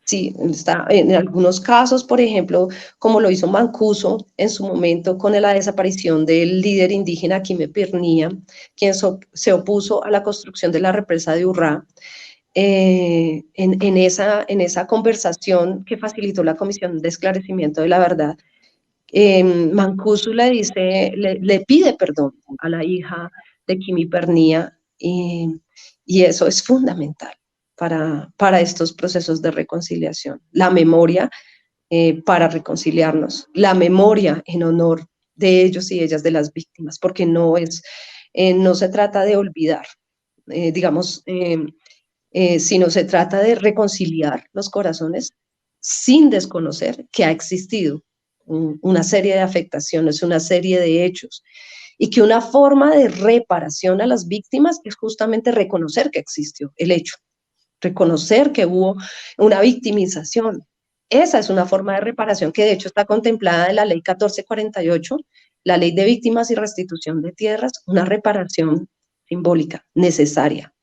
sí, está, en algunos casos, por ejemplo, como lo hizo Mancuso en su momento con la desaparición del líder indígena Quime Pernía, quien se opuso a la construcción de la represa de Urrá, en esa conversación que facilitó la Comisión de Esclarecimiento de la Verdad, Mancuso le pide perdón a la hija de Quimi Pernía, y eso es fundamental para estos procesos de reconciliación. La memoria para reconciliarnos, la memoria en honor de ellos y ellas, de las víctimas, porque no se trata de olvidar, sino se trata de reconciliar los corazones sin desconocer que ha existido una serie de afectaciones, una serie de hechos, y que una forma de reparación a las víctimas es justamente reconocer que existió el hecho, reconocer que hubo una victimización. Esa es una forma de reparación que de hecho está contemplada en la ley 1448, la ley de víctimas y restitución de tierras, una reparación simbólica necesaria,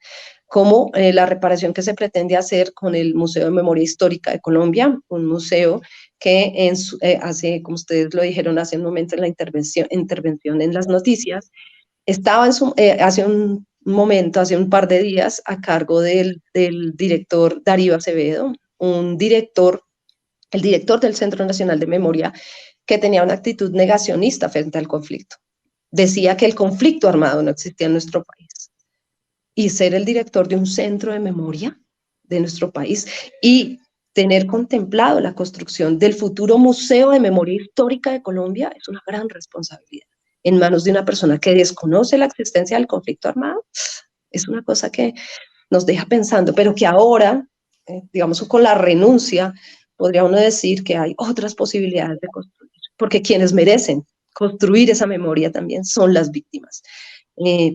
como la reparación que se pretende hacer con el Museo de Memoria Histórica de Colombia, un museo que hace, como ustedes lo dijeron hace un momento en la intervención en las noticias, estaba hace un par de días, a cargo del director Darío Acevedo, el director del Centro Nacional de Memoria, que tenía una actitud negacionista frente al conflicto. Decía que el conflicto armado no existía en nuestro país. Y ser el director de un centro de memoria de nuestro país y tener contemplado la construcción del futuro Museo de Memoria Histórica de Colombia es una gran responsabilidad en manos de una persona que desconoce la existencia del conflicto armado. Es una cosa que nos deja pensando, pero que ahora, digamos, con la renuncia, podría uno decir que hay otras posibilidades de construir, porque quienes merecen construir esa memoria también son las víctimas.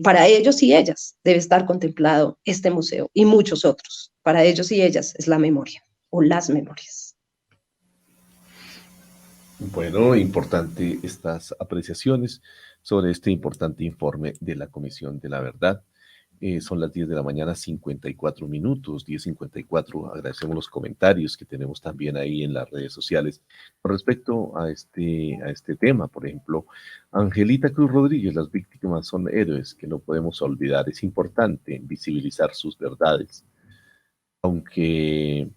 Para ellos y ellas debe estar contemplado este museo y muchos otros. Para ellos y ellas es la memoria o las memorias. Bueno, importante estas apreciaciones sobre este importante informe de la Comisión de la Verdad. Son las 10 de la mañana, 54 minutos, 10:54. Agradecemos los comentarios que tenemos también ahí en las redes sociales con respecto a este tema. Por ejemplo, Angelita Cruz Rodríguez, las víctimas son héroes que no podemos olvidar. Es importante visibilizar sus verdades, aunque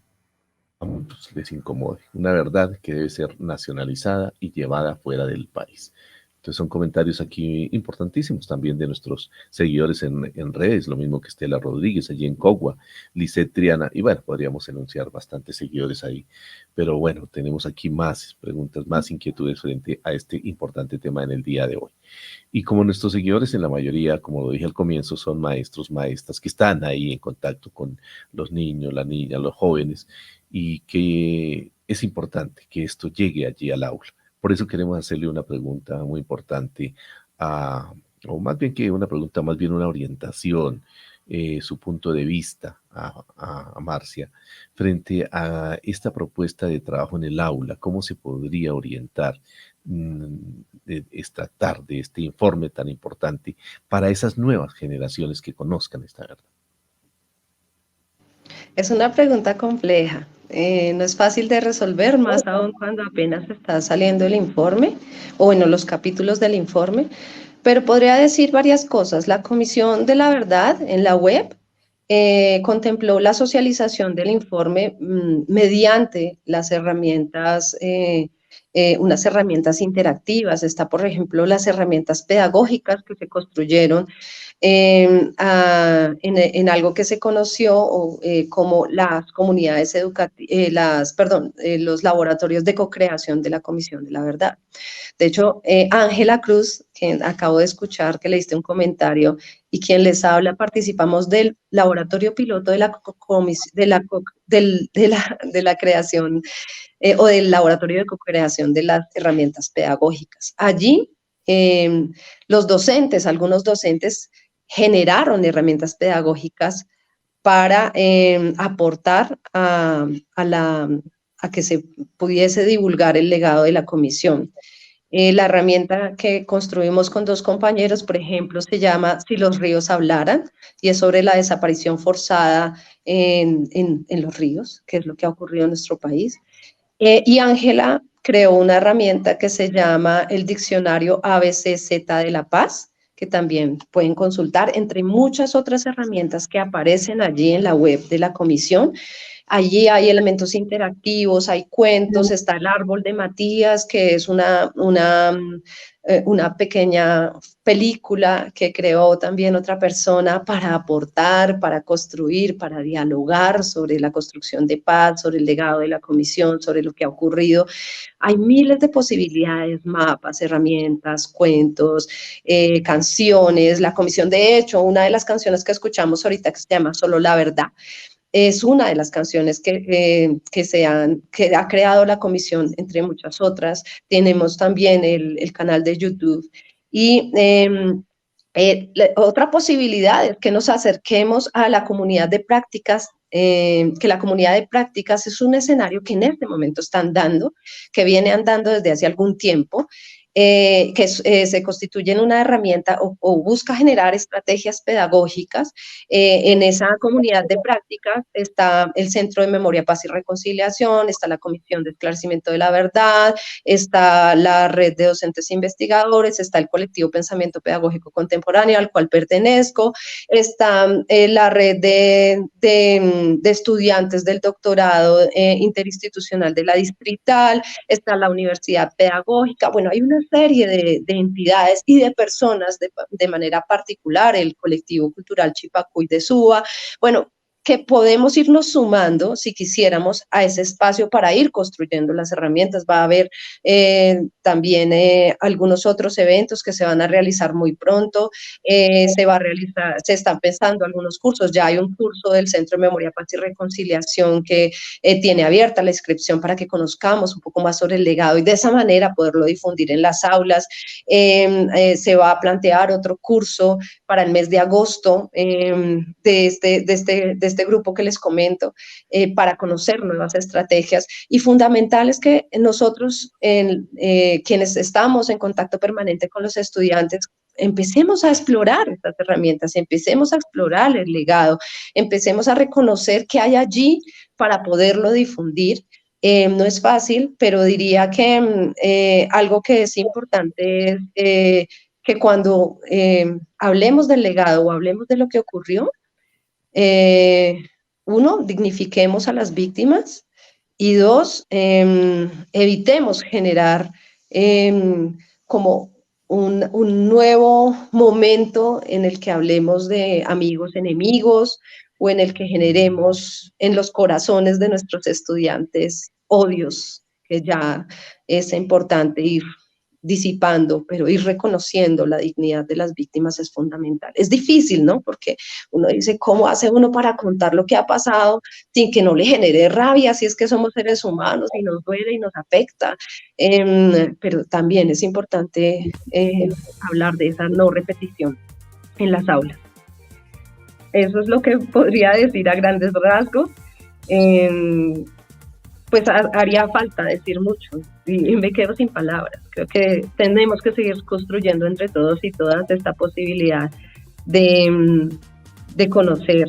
les incomode. Una verdad que debe ser nacionalizada y llevada fuera del país. Entonces son comentarios aquí importantísimos también de nuestros seguidores en redes, lo mismo que Estela Rodríguez allí en Cogua, Lisette Triana, y bueno, podríamos enunciar bastantes seguidores ahí, pero bueno, tenemos aquí más preguntas, más inquietudes frente a este importante tema en el día de hoy. Y como nuestros seguidores en la mayoría, como lo dije al comienzo, son maestros, maestras que están ahí en contacto con los niños, las niñas, los jóvenes, y que es importante que esto llegue allí al aula. Por eso queremos hacerle una pregunta muy importante, o más bien que una pregunta, más bien una orientación, su punto de vista a Marcia frente a esta propuesta de trabajo en el aula. ¿Cómo se podría orientar, extractar de este informe tan importante para esas nuevas generaciones que conozcan esta verdad? Es una pregunta compleja. No es fácil de resolver, más aún cuando apenas está saliendo el informe, o bueno, los capítulos del informe, pero podría decir varias cosas. La Comisión de la Verdad en la web contempló la socialización del informe mediante las herramientas, unas herramientas interactivas. Está, por ejemplo, las herramientas pedagógicas que se construyeron en algo que se conoció como las comunidades educativas, los laboratorios de co-creación de la Comisión de la Verdad. De hecho, Ángela Cruz, quien acabo de escuchar que le diste un comentario, y quien les habla, participamos del laboratorio piloto de la creación o del laboratorio de co-creación de las herramientas pedagógicas. Allí, algunos docentes generaron herramientas pedagógicas para aportar a que se pudiese divulgar el legado de la comisión. La herramienta que construimos con 2 compañeros, por ejemplo, se llama Si los ríos hablaran, y es sobre la desaparición forzada en los ríos, que es lo que ha ocurrido en nuestro país. Y Ángela creó una herramienta que se llama el Diccionario ABCZ de la Paz, que también pueden consultar, entre muchas otras herramientas que aparecen allí en la web de la comisión. Allí hay elementos interactivos, hay cuentos, está el árbol de Matías, que es una pequeña película que creó también otra persona para aportar, para construir, para dialogar sobre la construcción de paz, sobre el legado de la comisión, sobre lo que ha ocurrido. Hay miles de posibilidades, mapas, herramientas, cuentos, canciones. La comisión, de hecho, una de las canciones que escuchamos ahorita que se llama Solo la Verdad, es una de las canciones que ha creado la comisión, entre muchas otras. Tenemos también el canal de YouTube. Y otra posibilidad es que nos acerquemos a la comunidad de prácticas, que la comunidad de prácticas es un escenario que en este momento están dando, que viene andando desde hace algún tiempo, se constituye en una herramienta o busca generar estrategias pedagógicas. En esa comunidad de prácticas está el Centro de Memoria, Paz y Reconciliación, está la Comisión de Esclarecimiento de la Verdad, está la Red de Docentes Investigadores, está el colectivo Pensamiento Pedagógico Contemporáneo al cual pertenezco, está la red de estudiantes del doctorado interinstitucional de la Distrital, está la Universidad Pedagógica. Bueno, hay una serie de entidades y de personas de manera particular, el colectivo cultural Chipacuy de Suba, bueno, que podemos irnos sumando, si quisiéramos, a ese espacio para ir construyendo las herramientas. Va a haber también algunos otros eventos que se van a realizar muy pronto. Se están pensando algunos cursos. Ya hay un curso del Centro de Memoria, Paz y Reconciliación que tiene abierta la inscripción para que conozcamos un poco más sobre el legado y de esa manera poderlo difundir en las aulas. Se va a plantear otro curso para el mes de agosto de este grupo que les comento, para conocer nuevas estrategias, y fundamental es que nosotros, quienes estamos en contacto permanente con los estudiantes, empecemos a explorar estas herramientas, empecemos a explorar el legado, empecemos a reconocer qué hay allí para poderlo difundir. No es fácil, pero diría que algo que es importante es que cuando hablemos del legado o hablemos de lo que ocurrió, uno, dignifiquemos a las víctimas, y dos, evitemos generar como un nuevo momento en el que hablemos de amigos enemigos o en el que generemos en los corazones de nuestros estudiantes odios, que ya es importante ir disipando, pero ir reconociendo la dignidad de las víctimas es fundamental. Es difícil, ¿no? Porque uno dice, ¿cómo hace uno para contar lo que ha pasado sin que no le genere rabia? Si es que somos seres humanos y nos duele y nos afecta. Pero también es importante hablar de esa no repetición en las aulas. Eso es lo que podría decir a grandes rasgos. Pues haría falta decir mucho y me quedo sin palabras. Creo que tenemos que seguir construyendo entre todos y todas esta posibilidad de conocer,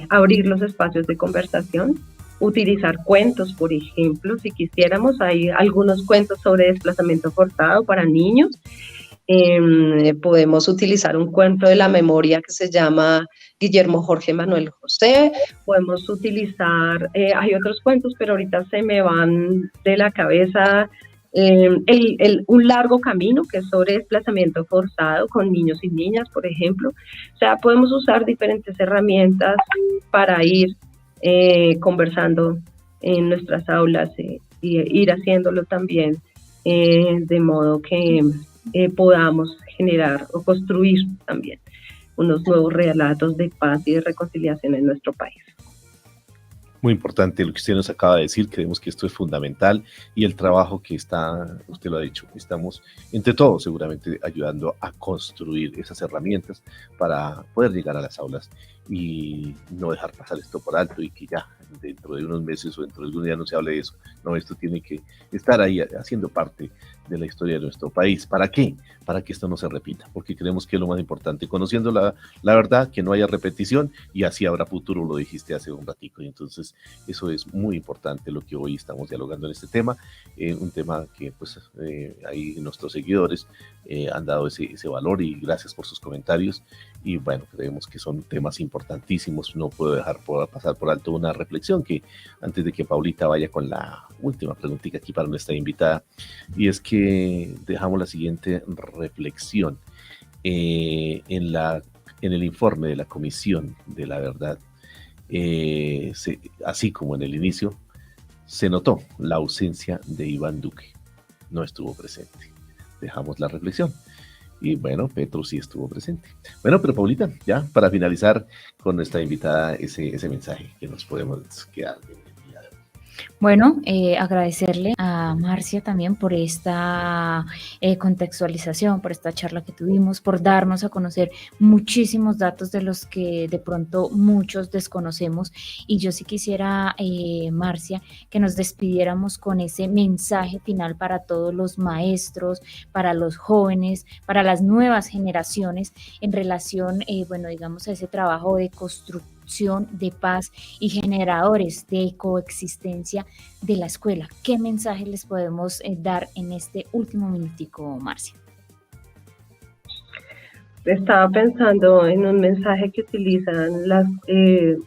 abrir los espacios de conversación, utilizar cuentos, por ejemplo, si quisiéramos. Hay algunos cuentos sobre desplazamiento forzado para niños. Podemos utilizar un cuento de la memoria que se llama Guillermo Jorge Manuel José. Podemos utilizar, hay otros cuentos, pero ahorita se me van de la cabeza. un largo camino que es sobre desplazamiento forzado con niños y niñas, por ejemplo. O sea, podemos usar diferentes herramientas para ir conversando en nuestras aulas y ir haciéndolo también de modo que podamos generar o construir también unos nuevos relatos de paz y de reconciliación en nuestro país. Muy importante lo que usted nos acaba de decir, creemos que esto es fundamental y el trabajo que está, usted lo ha dicho, estamos entre todos seguramente ayudando a construir esas herramientas para poder llegar a las aulas y no dejar pasar esto por alto y que ya dentro de unos meses o dentro de algún día no se hable de eso. No, esto tiene que estar ahí haciendo parte de la historia de nuestro país. ¿Para qué? Para que esto no se repita, porque creemos que es lo más importante, conociendo la verdad, que no haya repetición y así habrá futuro, lo dijiste hace un ratico, y entonces eso es muy importante lo que hoy estamos dialogando en este tema, un tema que pues ahí nuestros seguidores han dado ese valor y gracias por sus comentarios y bueno, creemos que son temas importantísimos, no puedo dejar pasar por alto una reflexión que antes de que Paulita vaya con la última preguntita aquí para nuestra invitada, y es que dejamos la siguiente reflexión en el informe de la Comisión de la Verdad, así como en el inicio, se notó la ausencia de Iván Duque, no estuvo presente. Dejamos la reflexión. Y bueno, Petro sí estuvo presente. Bueno, pero Paulita, ya para finalizar con nuestra invitada ese mensaje que nos podemos quedar. Bueno, agradecerle a Marcia también por esta contextualización, por esta charla que tuvimos, por darnos a conocer muchísimos datos de los que de pronto muchos desconocemos. Y yo sí quisiera, Marcia, que nos despidiéramos con ese mensaje final para todos los maestros, para los jóvenes, para las nuevas generaciones en relación, bueno, digamos, a ese trabajo de construcción de paz y generadores de coexistencia de la escuela. ¿Qué mensaje les podemos dar en este último minutico, Marcia? Estaba pensando en un mensaje que utilizan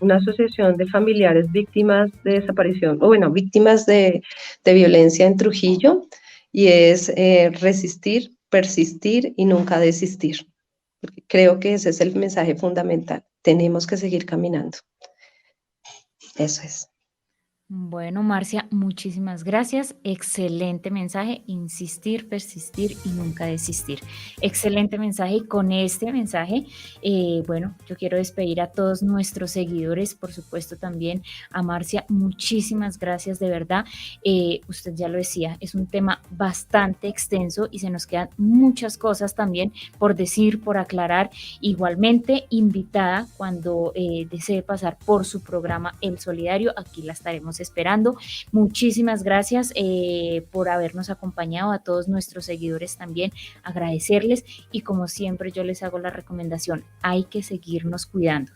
una asociación de familiares víctimas de desaparición, o bueno, víctimas de violencia en Trujillo, y es resistir, persistir y nunca desistir. Creo que ese es el mensaje fundamental. Tenemos que seguir caminando. Eso es. Bueno, Marcia, muchísimas gracias. Excelente mensaje, insistir, persistir y nunca desistir. Excelente mensaje y con este mensaje, bueno, yo quiero despedir a todos nuestros seguidores, por supuesto también a Marcia, muchísimas gracias de verdad. Usted ya lo decía, es un tema bastante extenso y se nos quedan muchas cosas también por decir, por aclarar. Igualmente, invitada cuando desee pasar por su programa El Solidario, aquí la estaremos esperando. Muchísimas gracias por habernos acompañado, a todos nuestros seguidores también agradecerles y como siempre yo les hago la recomendación, hay que seguirnos cuidando.